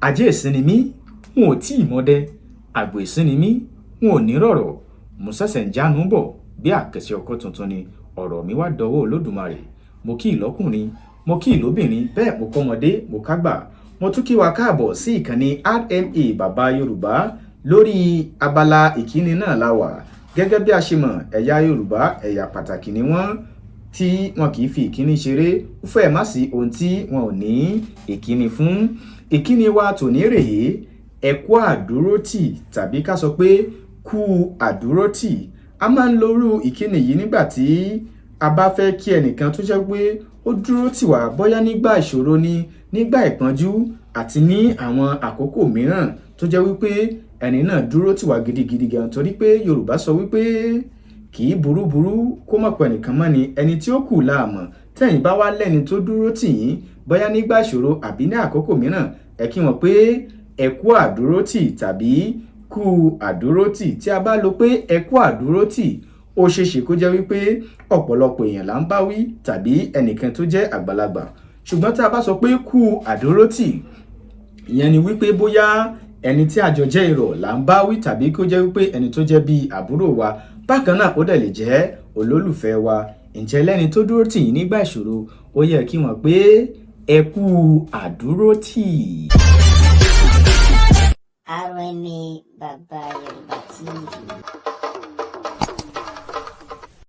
ajé ìsìn ni mí n ò tí ì mọdẹ, àgbò ìsìn ni mí n ò ní rọ̀rọ̀, mo ṣẹ̀ṣẹ̀ ń jánu bọ̀ bí àkẹ́sẹ̀ ọkọ̀ tuntun ni ọ̀rọ̀ mi wá dọwọ́ Olódùmarè. Mo kí ìlọ́kùnrin, mo kí ìlóbìnrin, bẹ́ẹ̀ mo kọ́mọdé, mo kágbà. Mo tún kí wa káàbọ̀ sí ìkànnì RmaBabaYoruba lórí abala ìkíni náà la wà. Gẹ́gẹ́ bí a ṣe mọ̀, ẹ̀yà Yorùbá ẹ̀yà pàtàkì ni wọ́n tí wọn kì í fi ìkíni ṣeré. Ó fẹ́ má sí ohun tí wọn ò ní ìkíni fún. Ìkíni wa tòní rèé, ẹ kú àdúrótì tàbí ká sọ pé kú àdúrótì. A máa ń lo irú ìkíni yìí nígbà tí a bá fẹ́ kí ẹnìkan tó jẹ́ pé ó dúró tì wá bóyá nígbà ìṣòro ni, nígbà ìpọ́njú àti ní àwọn àkókò mìíràn tó jẹ́ wípé ẹni náà dúró tì wá gidigidi gan, torí pé Yorùbá sọ wípé kì í burúburú kó mọ̀ pé ẹnìkan mọ́ ni ẹni tí ó kù láàmọ̀. Tẹ́yìn bá wá lẹ́ni tó dúró tì yín bóyá nígbà ìṣòro àbí ní àkókò mìíràn, ẹ kí wọn pé ẹ kú àdúrótì tàbí kú àdúrótì. Tí a bá lo pé ẹ kú àdúrótì, ó ṣeéṣe kó jẹ́ wípé ọ̀pọ̀lọpọ̀ èèyàn là ń bá wí tàbí ẹnìkan tó jẹ́ àgbàlagbà. Ṣùgbọ́n tí a bá sọ pé kú àdúrótì, ìyẹn ni wípé bóyá ẹni tí àjọ jẹ́ irọ̀ là ń bá wí tàbí kó jẹ́ wípé ẹni tó jẹ́ bí àbúrò wa, bákan náà ó dẹ̀ lè jẹ́ olólùfẹ́ wa. Ǹjẹ́ lẹ́ni tó dúró tì yín nígbà ìṣòro, ó yẹ kí wọ́n pé ẹ kú àdúrótì. RmaBabaYoruba TV.